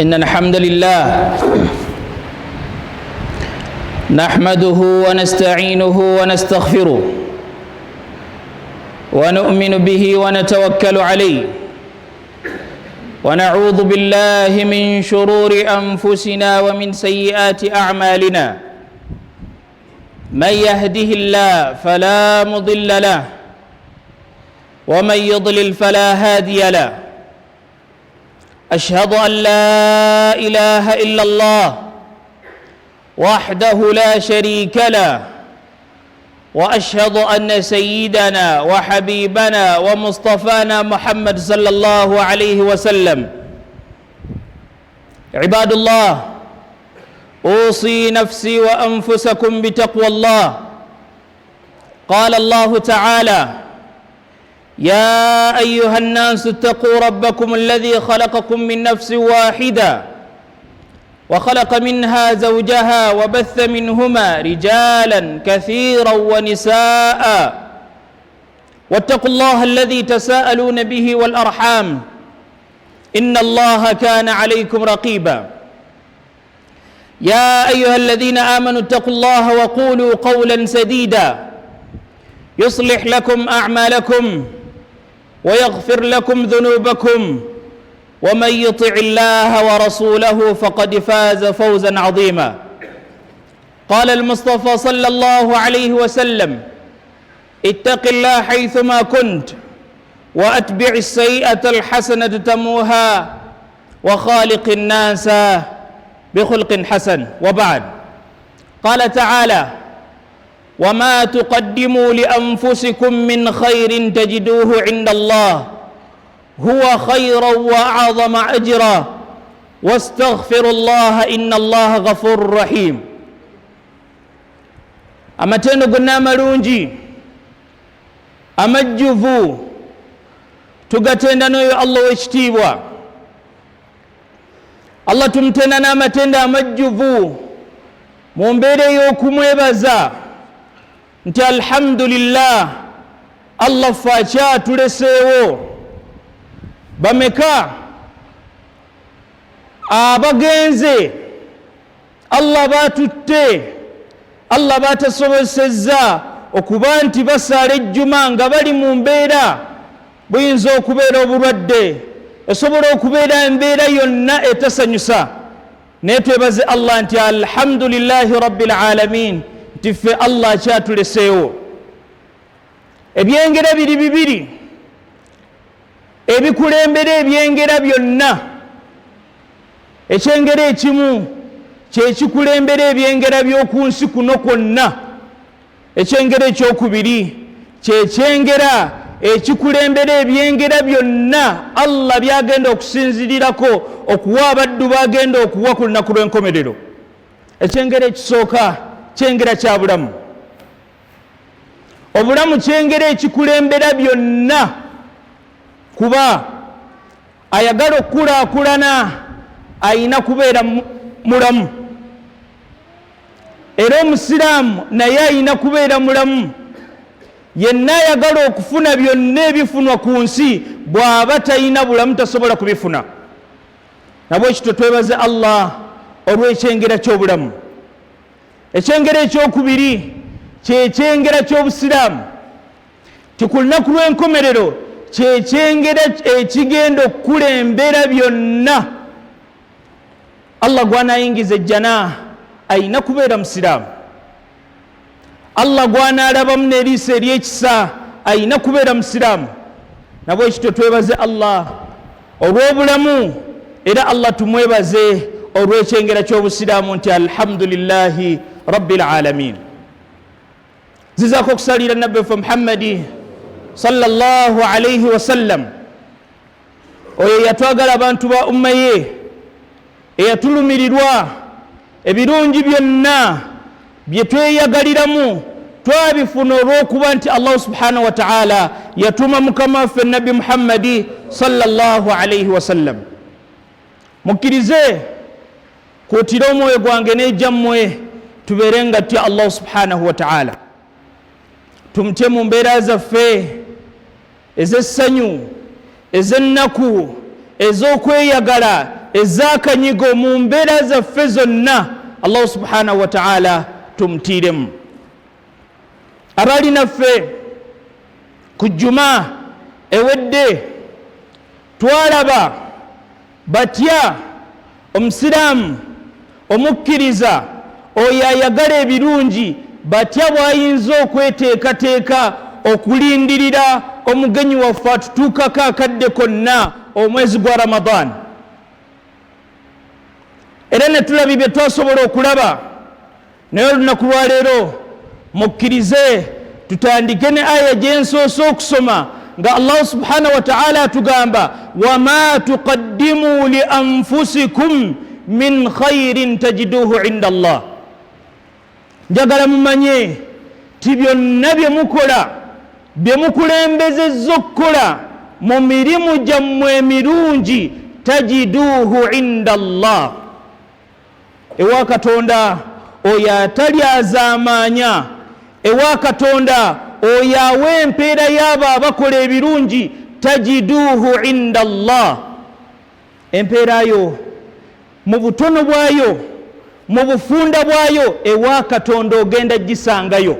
إن الحمد لله نحمده ونستعينه ونستغفره ونؤمن به ونتوكل عليه ونعوذ بالله من شرور أنفسنا ومن سيئات أعمالنا من يهده الله فلا مضل له ومن يضلل فلا هادي له أشهد أن لا إله إلا الله وحده لا شريك له وأشهد أن سيدنا وحبيبنا ومصطفانا محمد صلى الله عليه وسلم عباد الله أوصي نفسي وأنفسكم بتقوى الله. قال الله تعالى: يا أيها الناس اتقوا ربكم الذي خلقكم من نفس واحدة وخلق منها زوجها وبث منهما رجالا كثيرا ونساء واتقوا الله الذي تساءلون به والأرحام إن الله كان عليكم رقيبا. يا أيها الذين آمنوا اتقوا الله وقولوا قولا سديدا يصلح لكم أعمالكم ويغفر لكم ذنوبكم ومن يطع الله ورسوله فقد فاز فوزا عظيما. قال المصطفى صلى الله عليه وسلم: اتق الله حيثما كنت وأتبع السيئة الحسنة تموها وخالق الناس بخلق حسن. وبعد، قال تعالى: وما تقدموا لأنفسكم من خير تجدوه عند الله هو خيرا وأعظم أجرا واستغفروا الله إن الله غفور رحيم. amatendo gonna amalungi amajjuvu tugatenda n'oyo Allah w'ekitiibwa. Allah tumutenda n'amatendo amajjuvu mu mbeera ey'okumwebaza nti alhamdulillah, Allah ffe akyatuleseewo. Bameka abagenze Allah batutte, Allah batasobosezza okuba nti basaala ejjuma nga bali mu mbeera, buyinza okubeera obulwadde, esobola okubeera embeera yonna etasanyusa, naye twebaze Allah nti alhamdulillahi rabbil alamin, nti ffe Allah akyatuleseewo. Ebyengera biri bibiri ebikulembera ebyengera byonna. Ekyengera ekimu kyekikulembera ebyengera by'oku nsi kuno kwonna. Ekyengera ekyokubiri kyekyengera ekikulembera ebyengera byonna Allah byagenda okusinzirirako okuwa abaddu bagenda okuwa ku lunaku lw'enkomerero. Ekyengera ekisooka kyengera kya bulamu. Obulamu kyengera ekikulembera byonna, kuba ayagala okukulaakulana ayina kubeera mulamu, era omusiraamu naye ayina kubeera mulamu. Yenna ayagala okufuna byonna ebifunwa ku nsi, bw'aba talina bulamu tasobola kubifuna. Nabwe kityo twebaze Allah olw'ekyengera ky'obulamu. Ekyengera ekyokubiri kyekyengera ky'obusiraamu, ti ku lunaku lw'enkomerero kyekyengera ekigenda okukulembera byonna. Allah gwanayingiza ejjana ayina kubeera musiraamu. Allah gwanalabamu n'eriiso ery'ekisa ayina kubeera musiraamu. Nabwe kityo twebaze Allah olw'obulamu, era Allah tumwebaze olw'ekyengera ky'obusiraamu nti alhamdulillahi rabbil alamin. Zizaako okusalira nabbi waffe Muhammadi sallallahu alayhi wasallam, oyo yatwagala abantu ba umma ye, eyatulumirirwa ebirungi byonna bye tweyagaliramu twabifuna olw'okuba nti Allah subhanahu wa ta'ala yatuma mukama waffe nabbi Muhammadi sallallahu alayhi wasallam. Mukkirize kuutira omwoyo gwange n'ejjammwe tubeere nga tutya Allah subhanahu wa ta'ala, tumutye mu mbeera zaffe ez'essanyu, ez'ennaku, ez'okweyagala, ezakanyigo mu mbeera zaffe zonna Allah subhanahu wa ta'ala tumutiiremu. Abali naffe ku Juma ewedde twalaba batya omusiraamu omukkiriza oyo ayagala ebirungi batya bw'ayinza okweteekateeka okulindirira omugenyi waffe atutuukako akadde konna omwezi gwa Ramadan. Era ne tulaba bye twasobola okulaba, naye olunaku lwaleero mukkirize tutandike ne aya gye nsoose okusoma nga Allah subhanahu wa ta'ala atugamba wama tuqaddimu li anfusikum min khairin tajiduhu inda Allah. Njagala mumanye ti byonna bye mukola bye mukulembezezza okukola mu mirimu gyammwe emirungi tajiduhu inda Allah, ewa Katonda oyo atali azaamaanya, ewa Katonda oyo awa empeera y'abo abakola ebirungi tajiduhu inda Allah. Empeera yo mu butono bwayo mu bufunda bwayo ewa Katonda ogenda gisangayo.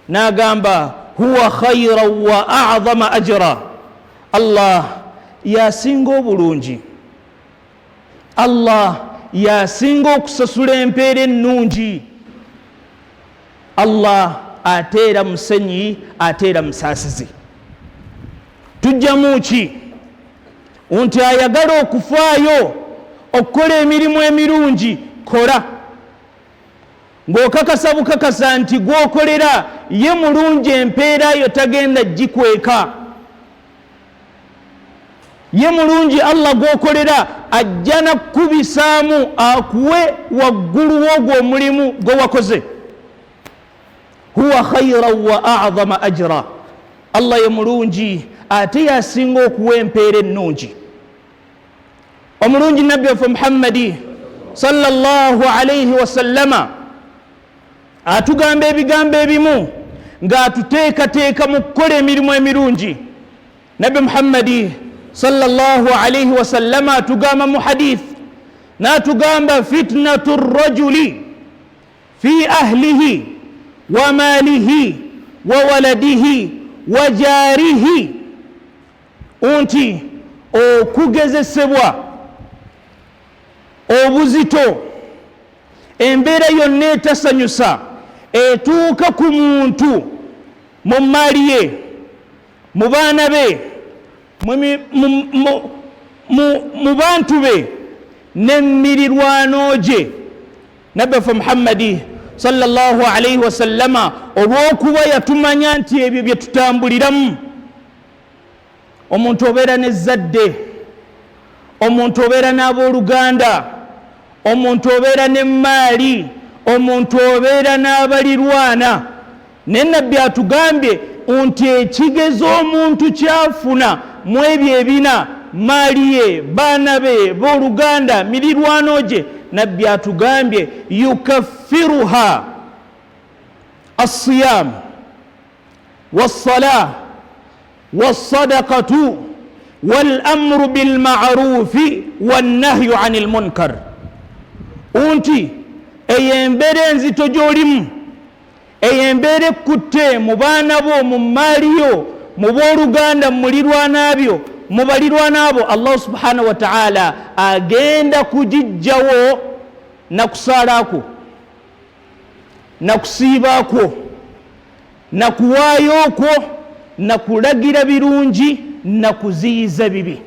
N'agamba huwa khayran wa a'zama ajra. Allah yasinga obulungi, Allah yasinga okusasula empeera ennungi, Allah ateera musenyi ateera musaasizi. Tujjamu ki? Nti ayagala okufaayo okukola emirimu emirungi kola ng'okakasa bukakasa nti gw'okolera ye mulungi, empeera yo tagenda gikweka. Ye mulungi Allah gw'okolera ajja nakubisaamu akuwe waggulu w'ogwo omulimu gwe wakoze. Huwa khayran wa a'zama ajra. Allah ye mulungi ate yasinga okuwa empeera ennungi. Omulungi nabbi waffe Muhammadi sallallahu alayhi wa sallama atugamba ebigambo ebimu ng'atuteekateeka mu kukola emirimu emirungi. Nabbi Muhammadi sallallahu alayhi wa sallama atugamba mu hadith n'atugamba fitnatu rrajuli fi ahlihi wa maalihi wa waladihi wa jaarihi, nti okugezesebwa obuzito embeera yonna etasanyusa etuuka ku muntu mu maali ye, mu baana be, mu bantu be n'emirirwano gye. Nabbi waffe Muhammadi sallallahu alayhi wa sallama olw'okuba yatumanya nti ebyo bye tutambuliramu. Omuntu obeera n'ezzadde, omuntu obeera n'abooluganda, omuntu obeera n'emmaali, omuntu obeera n'abalirwana. Naye nabbi atugambye nti ekigezo omuntu kyafuna mu ebyo ebina, maali ye, baana be, booluganda, mirirwano gye, nabbi atugambye yukaffiruha as-siyam was-salah was-sadaqatu wal-amru bil-ma'rufi wan-nahyu 'anil munkar. Nti eyo embeera enzito gy'olimu, eyo embeera ekkutte mu baana bo, mu maali yo, mu booluganda, mu mulirwana byo, mu balirwana abo, Allah subhanahu wa ta'ala agenda kugijjawo na kusaalaako, na kusiibaako, na kuwaayo kwo, na kulagira birungi, na kuziyiza bibi.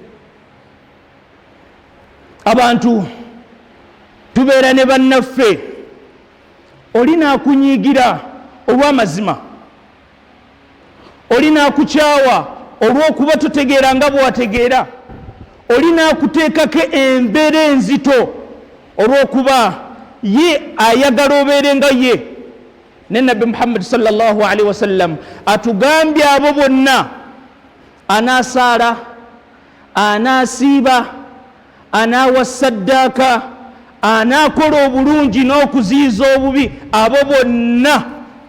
Abantu tubeera ne bannaffe, oli naakunyiigira olw'amazima, oli naakukyawa olw'okuba totegeera nga bw'ategeera, oli naakuteekako embeera enzito olw'okuba ye ayagala obeere nga ye. Ne Nabbi Muhammad sallallahu alayhi wa sallam atugambye abo bonna anaasaala, anaasiiba, anaawa saddaaka, anaakola obulungi n'okuziyiza obubi, abo bonna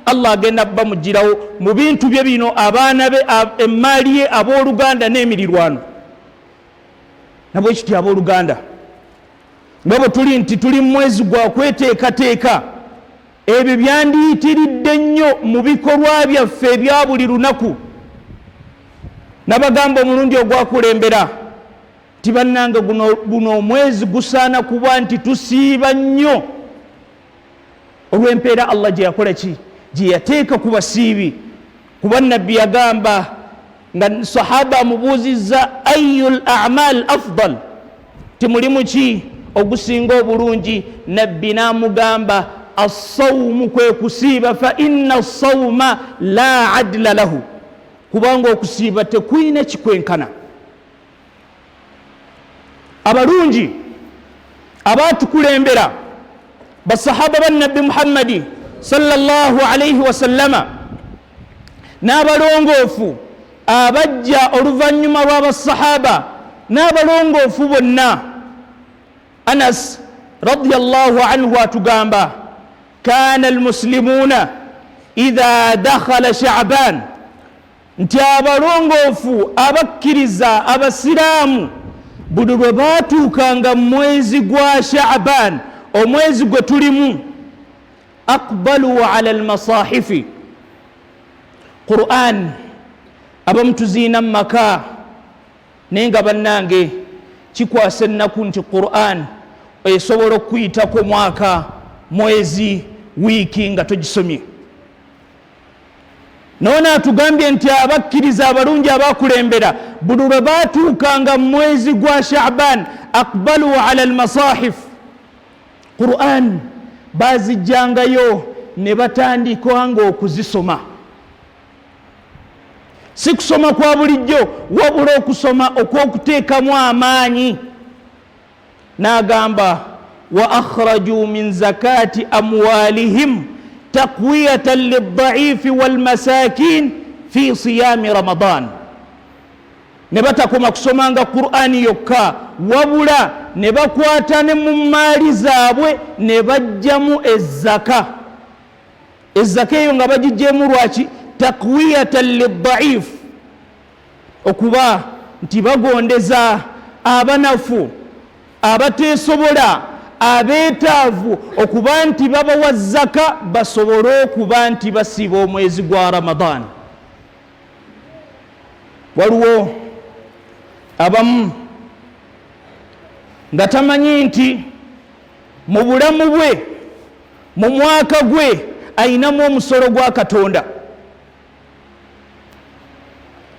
Allah agenda bamugirawo mu bintu bye bino: abaana be, emmaali ye, abooluganda n'emirirwano. Nabwe kityo abooluganda ngabo tuli nti tuli mwezi gwa kweteekateeka ebyo byandiyitiridde nnyo mu bikolwa byaffe ebya buli lunaku. Nabagamba omulundi ogwakulembera nti bannange guno omwezi gusaana kuba nti tusiiba nnyo olw'empeera Allah gye yakola ki gye yateeka ku basiibi. Kuba nabbi yagamba nga sahaba amubuuzizza ayul a'mal afdal, ti mulimu ki ogusinga obulungi? Nabbi n'amugamba as-sawmu, kwe kusiiba, fa inna as-sawma la adla lahu, kubanga okusiiba tekulina kikwenkana. Abalungi abatukulembera basahaba ba nabbi Muhammadi sallallahu alayhi wa sallama n'abalongoofu abajja oluvannyuma lw'abasahaba n'abalongoofu bonna. Anas radiyallahu anhu atugamba kana almuslimuna idha dakhala sha'ban, nti abalongoofu abakkiriza abasiraamu buli lwe baatuukanga mwezi gwa Sha'ban, omwezi gwe tulimu, aqbalu ala almasahifi, Qur'an abamu tuziina mu maka naye nga bannange kikwasa ennaku nti Qur'an esobola okuyitako mwaka, mwezi, wiiki nga togisomye. Noona atugambye nti abakkiriza abalungi abakulembera buli lwe baatuukanga mu mwezi gwa Sha'ban, aqbalu ala almasahif, Qur'an bazijjangayo ne batandikanga okuzisoma. Si kusoma kwa bulijjo, wabula okusoma okw'okuteekamu amaanyi. N'agamba wa akhraju min zakati amwalihim taqwiyatan lildaifi walmasakin fi siyami Ramadan. Ne batakoma kusomanga Qur'ani yokka, wabula ne bakwata ne mu maali zaabwe ne bajjamu ezzaka. Ezzaka eyo nga bagijjeemu lwaki? Taqwiyatan liddaif, okuba nti bagondeza abanafu, abateesobola, abeetaavu, okuba nti babawa zaka basobole okuba nti basiba omwezi gwa Ramadan. Waliwo abamu nga tamanyi nti mu bulamu bwe, mu mwaka gwe, ayinamu omusolo gwa Katonda.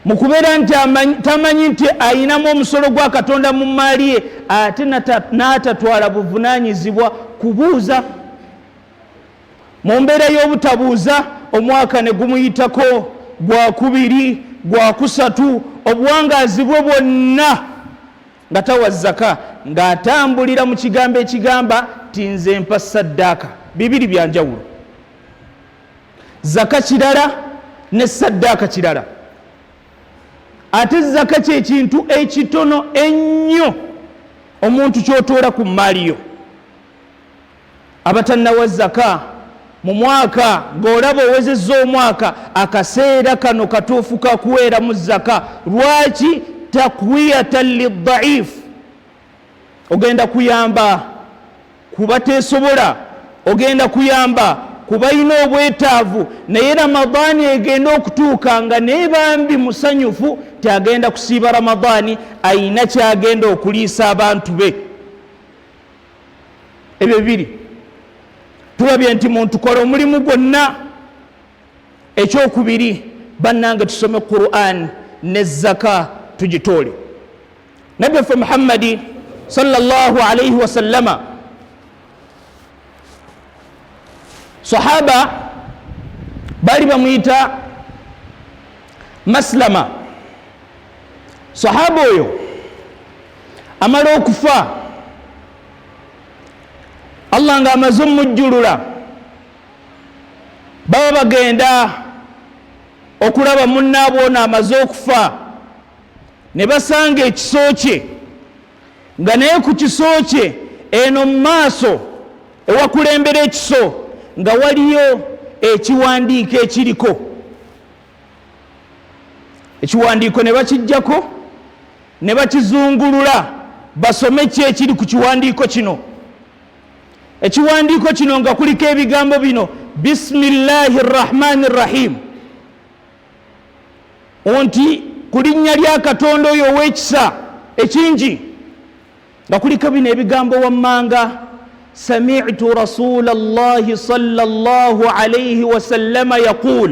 Mu kubeera nti tamanyi nti ayinamu omusolo gwa Katonda mu maali ye, ate n'atatwala buvunaanyizibwa kubuuza. Mu mbeera y'obutabuuza, omwaka ne gumuyitako, gwa kubiri, gwa kusatu, obuwangaazi bwe bwonna nga tawa zaka, ng'atambulira mu kigambo ekigamba ti nze mpa saddaaka. Bibiri bya njawulo. Zaka kirala ne saddaaka kirala. Ate zaka kye kintu ekitono ennyo omuntu ky'otoola ku maali yo. Abatannawa zaka mu mwaka, ng'olaba owezezza omwaka, akaseera kano katuufu kakuweeramu zaka. Lwaki? Taqwiyatan liddaif, ogenda kuyamba ku bateesobola, ogenda kuyamba ku balina obwetaavu, naye Ramadaani egenda okutuuka nga naye bambi musanyufu, tyagenda kusiiba Ramadaani, ayina kyagenda okuliisa abantu be. Ebyo bibiri tulabye nti muntu kola omulimu gwonna. Ekyokubiri, bannange tusome Qur'an ne zaka tugitoole. Nabbi waffe Muhammadi sallallahu alayhi wa sallama, sahaba bali bamuyita Maslama. Sahaba oyo amala okufa, Allah nga amaze omujjulula, baba bagenda okulaba munnaabwe ono amaze okufa, ne basanga ekiso kye, nga naye ku kiso kye eno mu maaso ewakulembera ekiso nga waliyo ekiwandiiko ekiriko. Ekiwandiiko ne bakijjako ne bakizungulula basome ki ekiri ku kiwandiiko kino. ekiwandiiko kino nga kuliko ebigambo bino bisimillahi rrahmani rrahim, nti ku linnya lya Katonda oyo ow'ekisa ekingi, nga kuliko bino ebigambo wammanga sami'tu rasulallahi sallallahu alayhi wasallama yaqul,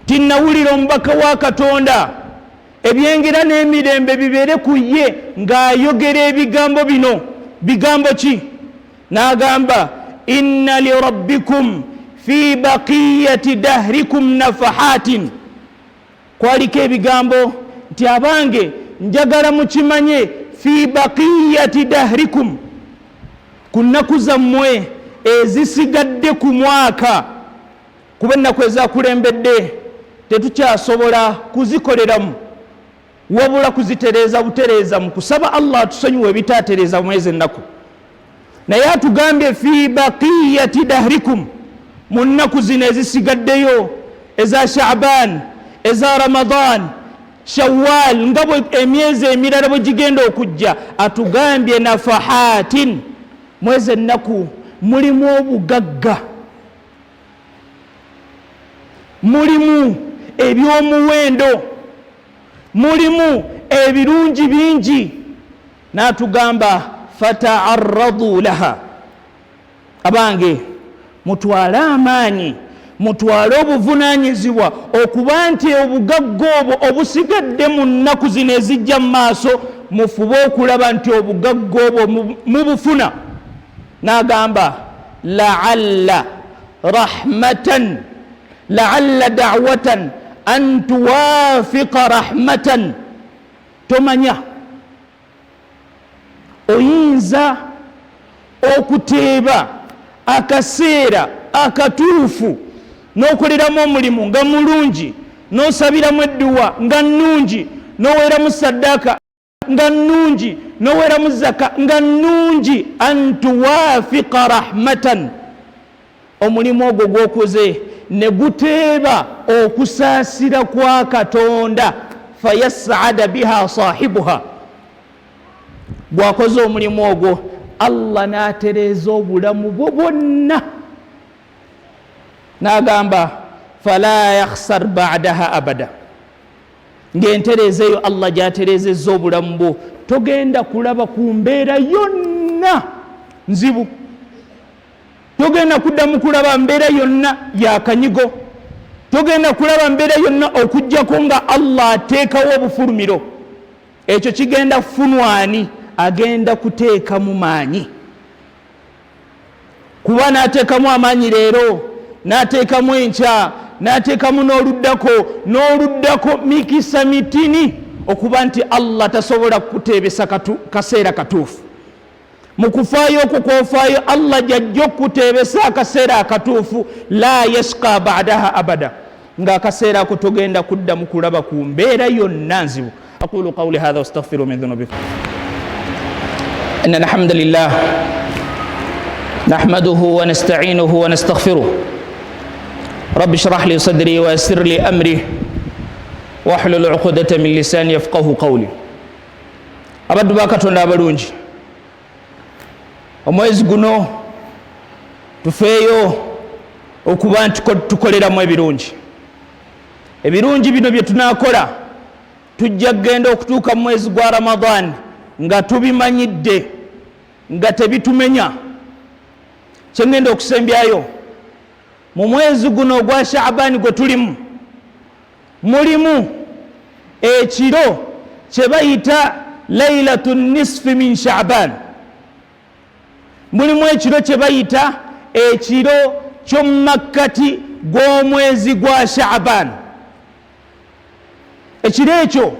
tinnawulira omubaka wa Katonda ebyengera n'emirembe bibeere ku ye ng'ayogera ebigambo bino. Bigambo ki? N'agamba inna lirabbikum fi baqiyati dahrikum nafahatin, kwaliko ebigambo nti abange njagala mukimanye fi baqiyati dahrikum, ku nnaku zammwe ezisigadde ku mwaka, kuba ennaku ezakulembedde tetukyasobola kuzikoleramu wabula kuzitereeza butereeza mu kusaba Allah atusonyiwe ebitaatereeza mwezi ennaku. Naye atugambye fi baqiyati dahrikum, mu nnaku zino ezisigaddeyo eza Sha'ban, eza Ramadan, Shawwal, nga emyezi emirala bwe gigenda okujja, atugambye nafahatin, mwezi ennaku mulimu obugagga, mulimu ebyomuwendo, mulimu ebirungi bingi. N'atugamba fata'arradu laha, abange mutwale amaanyi, mutwale obuvunaanyizibwa okuba nti obugagga obwo obusigadde mu nnaku zino ezijja mu maaso mufube okulaba nti obugagga obwo mubufuna. N'agamba la'alla rahmatan, la'alla da'watan an tuwafiqa rahmatan, tomanya oyinza okuteeba akaseera akatuufu n'okoleramu omulimu nga mulungi, n'osabiramu edduwa nga nnungi, n'oweeramu saddaaka nga nnungi, n'oweeramu zaka nga nnungi, an tuwafiqa rahmatan, omulimu ogwo gwokoze ne guteeba okusaasira kwa Katonda, fayas'ada biha sahibuha, bwakoze omulimu ogwo Allah n'atereeza obulamu bwo bwonna. N'agamba fala yakhsar ba'daha abada, ng'entereeza eyo Allah gy'atereezezza obulamu bwo togenda kulaba ku mbeera yonna nzibu, togenda kuddamu kulaba mbeera yonna yakanyigo, togenda kulaba mbeera yonna okujjako nga Allah ateekawo obufulumiro. Ekyo kigenda kufunwani agenda kuteekamu maanyi, kuba n'ateekamu amaanyi leero, n'ateekamu enkya, n'ateekamu n'oluddako mikisa mitini okuba nti Allah tasobola kuteebesa kaseera katuufu. Mu kufaayo okwo kwofaayo Allah jajja okuteebesa akaseera akatuufu, la yashqa ba'daha abada, ng'akaseera ako togenda kuddamu kulaba ku mbeera yonna nzibu. aqulu qawli hadha wastaghfiru min dhunubikum. inna alhamdulillah nahmaduhu wa nasta'inuhu wa nastaghfiruh. rabbi shrah li sadri wa yassir li amri wahlul 'uqdatan min lisani yafqahu qawli. Abaddu ba Katonda abalungi, omwezi guno tufeeyo okuba nti tukoleramu ebirungi. Ebirungi bino bye tunaakola tujja kugenda okutuuka mu mwezi gwa Ramadan nga tubimanyidde, nga tebitumenya. Kyengenda okusembyayo mu mwezi guno ogwa Sha'ban gwe tulimu, mulimu ekiro kye bayita laylatu nisfi min Sha'ban, mulimu ekiro kye bayita ekiro ky'omumakkati gw'omwezi gwa Sha'ban. Ekiro ekyo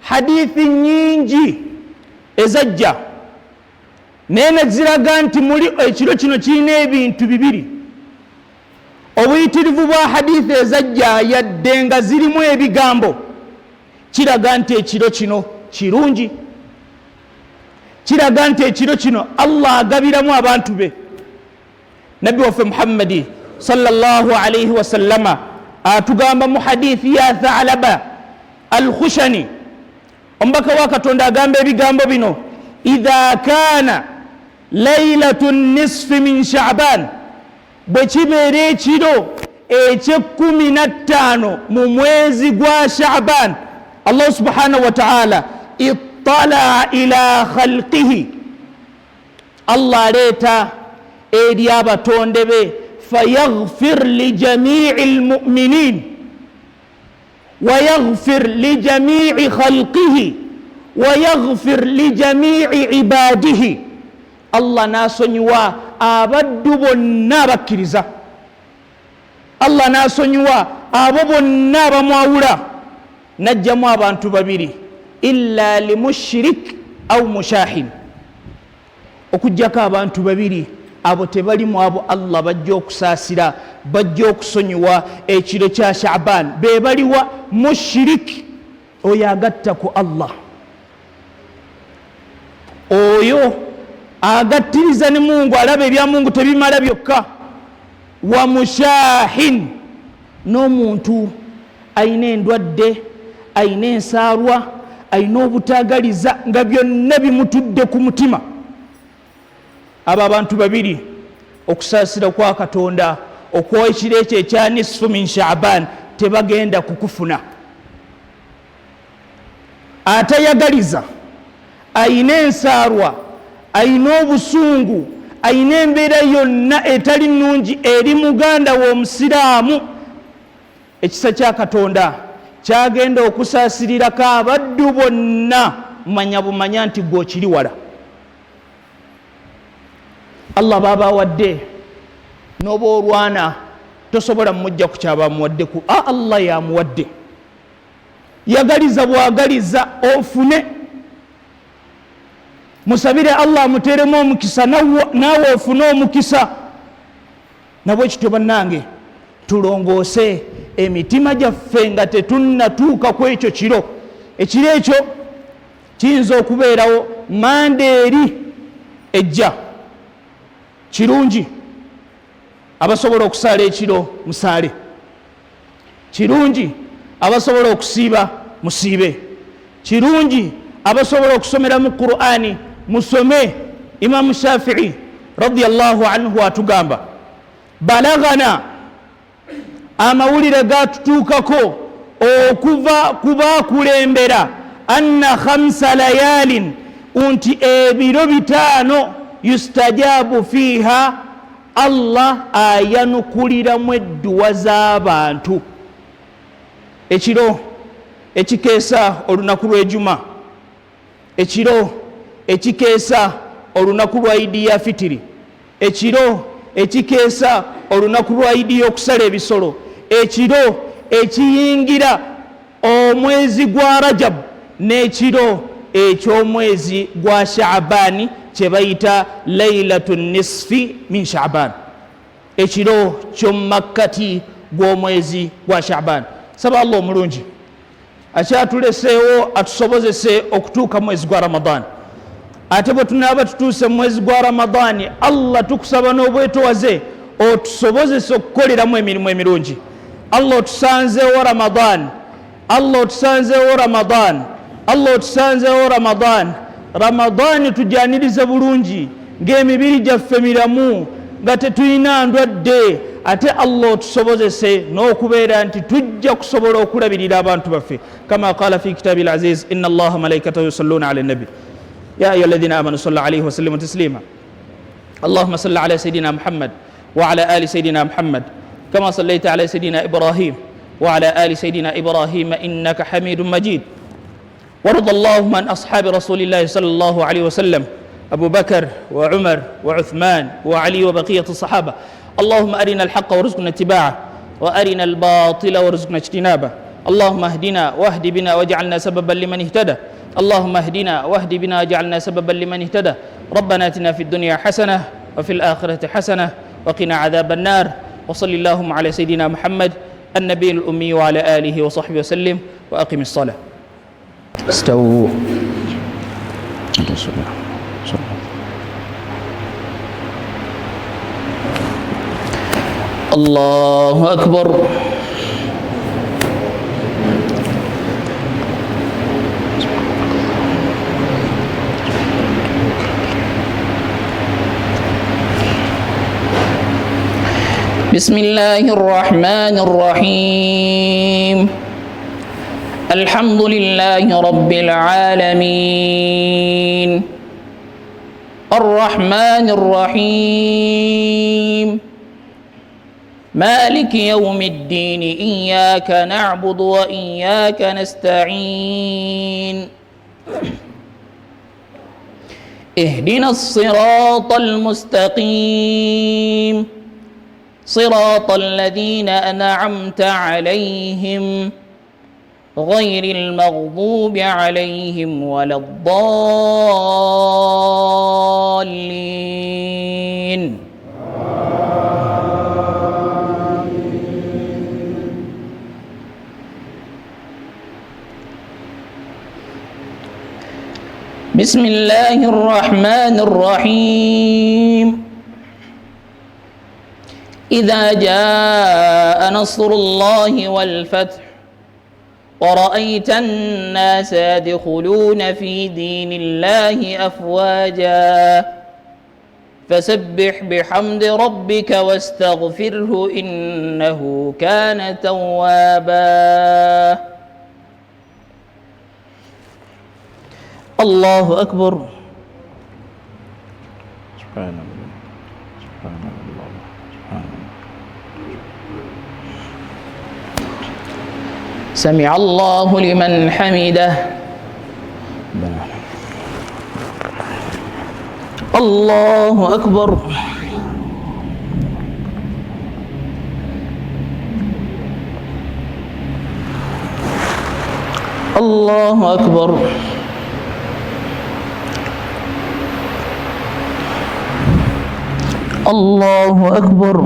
hadithi nyingi ezajja naye ne ziraga nti ekiro kino kirina ebintu bibiri. Obuyitirivu bwa hadithi ezajja yadde nga zirimu ebigambo kiraga nti ekiro kino kirungi, kiraga nti ekiro kino Allah agabiramu abantu be. Nabbi waffe Muhammadi sallallahu alayhi wa sallama atugamba mu hadithi ya Tha'laba al-Khushani, omubaka wa Katonda agamba ebigambo bino, idha kana laylatu nisfi min sha'ban bwe kibeera ekiro eky'ekkumi na ttaano mu mwezi gwa sha'ban Allah subhanahu wa ta'ala ittala ila khalqihi Allah aleeta eri abatonde be fayaghfir li jami'i almu'minin ويغفر لجميع خلقه ويغفر لجميع عباده الله ناسونيوا abaddu bonna bakkiriza Allah nasonyiwa abo bonna bamwawula najjamu abantu babiri illa limushrik au mushahin okujjako abantu babiri abo tebalimu abo Allah bajja okusaasira bajja okusonyiwa ekiro kya Sha'ban be baliwa mushrik oyo agatta ku Allah oyo agattiriza ne Mungu alaba ebya Mungu tebimala byokka wa mushahin n'omuntu ayina endwadde ayina ensaalwa ayina obutagaliza nga byonna bimutudde ku mutima abo abantu babiri okusaasira kwa Katonda okwowa ekiro ekyo ekya nisfu min Sha'ban tebagenda kukufuna atayagaliza ayina ensaalwa ayina obusungu ayina embeera yonna etali nnungi eri muganda w'omusiraamu ekisa kya Katonda kyagenda okusaasirirako abaddu bonna manya bumanya nti gw'okiri wala Allah baba wadde n'oba olwana tosobola mujja ku kyaba muwadde ku Allah yamuwadde yagaliza bwagaliza ofune musabire Allah muteremu omukisa nawe ofune omukisa nabwe kityo bannange tulongoose emitima gyaffe nga tetunnatuuka ku ekyo kiro ekiro ekyo kiyinza okubeerawo mande eri ejja kirungi abasobola okusaala ekiro musaale kirungi abasobola okusiiba musiibe kirungi abasobola okusomera mu Qur'ani musome Imam Shafi'i radiyallahu anhu atugamba balagana amawulire gatutuukako okuva kubakulembera anna khamsa layalin nti ebiro bitaano yustajabu fiha Allah ayanukuliramu edduwa z'abantu ekiro ekikeesa olunaku lw'ejuma ekiro ekikeesa olunaku lwa idi ya fitiri ekiro ekikeesa olunaku lwa idi y'okusala ebisolo ekiro ekiyingira omwezi gwa Rajab n'ekiro eky'omwezi gwa Sha'ban kye bayita laylatu nisfi min Sha'ban ekiro ky'omumakkati gw'omwezi gwa Sha'ban saba Allah omulungi akyatuleseewo atusobozese okutuuka mwezi gwa Ramadan ate bwe tunaaba tutuuse mwezi gwa Ramadan Allah tukusaba n'obwetowaze otusobozese okukoleramu emirimu emirungi Allah otusanzeewo Ramadan Allah otusanzeewo Ramadan Allah otusanzeewo Ramadan Ramadan tujanirize bulungi ng'emibiri gyaffe miramu nga tetulina ndwadde ate Allah otusobozese n'okubeera nti tujja kusobola okulabirira abantu baffe kama qala fi kitabil aziz inna Allaha malaikatahu yusalluna ala nabi ya ayyuha alladhina amanu sallu alayhi wa sallimu taslima Allahumma salli ala sayidina Muhammad wa ala ali sayidina Muhammad kama sallaita ala sayidina Ibrahim wa ala ali sayidina Ibrahim innaka hamidun majid وارض اللهم عن أصحاب رسول الله صلى الله عليه وسلم أبو بكر وعمر وعثمان وعلي وبقية الصحابة اللهم أرنا الحق وارزقنا اتباعه وأرنا الباطل وارزقنا اجتنابه اللهم اهدنا واهد بنا واجعلنا سببا لمن اهتدى اللهم اهدنا واهد بنا واجعلنا سببا لمن اهتدى ربنا اتنا في الدنيا حسنة وفي الآخرة حسنة وقنا عذاب النار وصل اللهم على سيدنا محمد النبي الأمي وعلى آله وصحبه وسلم وأقم الصلاة استووا الله أكبر بسم الله الرحمن الرحيم الحمد لله رب العالمين الرحمن الرحيم مالك يوم الدين إياك نعبد وإياك نستعين اهدنا الصراط المستقيم صراط الذين أنعمت عليهم غير المغضوب عليهم ولا الضالين بسم الله الرحمن الرحيم إذا جاء نصر الله والفتح ورأيت الناس يدخلون في دين الله أفواجا فسبح بحمد ربك واستغفره إنه كان توابا الله أكبر سبحان الله سبحان الله سبحان الله سمع الله لمن حمده الله أكبر الله أكبر الله أكبر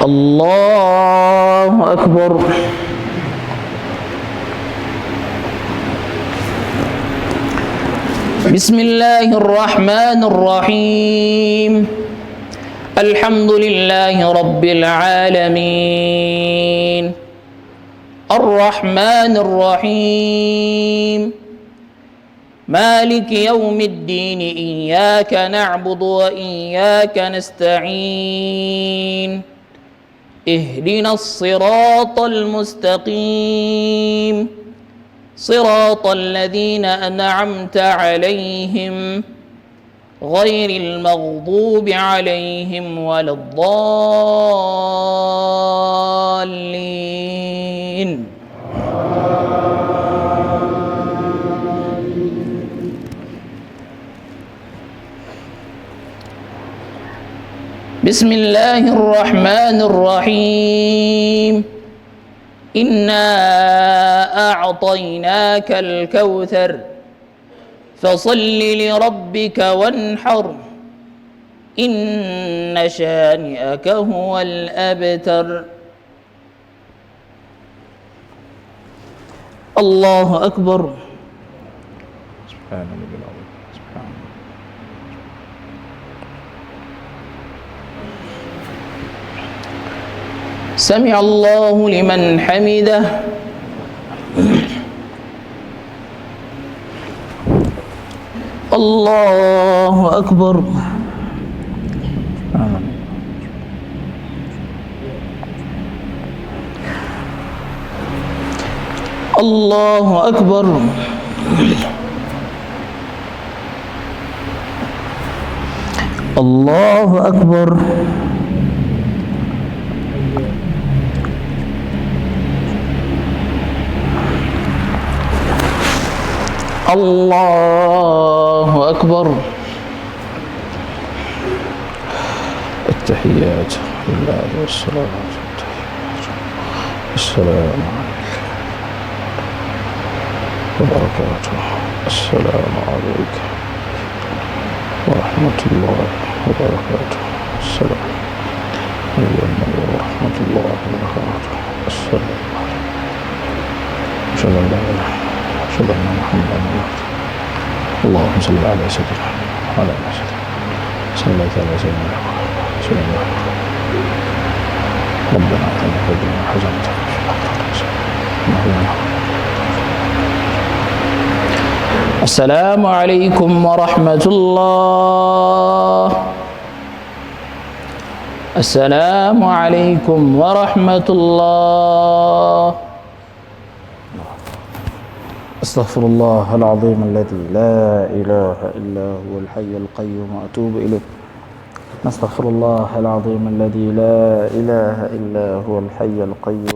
الله أكبر بسم الله الرحمن الرحيم الحمد لله رب العالمين الرحمن الرحيم مالك يوم الدين إياك نعبد وإياك نستعين اهدنا الصراط المستقيم صراط الذين أنعمت عليهم غير المغضوب عليهم ولا الضالين بسم الله الرحمن الرحيم إنا أعطيناك الكوثر فصل لربك وانحر إن شانئك هو الأبتر الله أكبر سبحان الله العظيم سبحان الله سمع الله لمن حمده الله أكبر الله أكبر الله أكبر الله أكبر التحيات لله والصلاة السلام عليك وبركاته السلام عليك ورحمة الله وبركاته السلام عليكم ورحمة الله وبركاته السلام عليكم أشهد أن محمدا رسول الله اللهم صل على سيدنا وعلى آل سيدنا صلى الله على سيدنا محمد ربنا آتنا في الدنيا حسنة وفي الآخرة حسنة وقنا عذاب النار السلام عليكم ورحمة الله. السلام عليكم ورحمة الله. أستغفر الله العظيم الذي لا إله إلا هو الحي القيوم وأتوب إليه. نستغفر الله العظيم الذي لا إله إلا هو الحي القيوم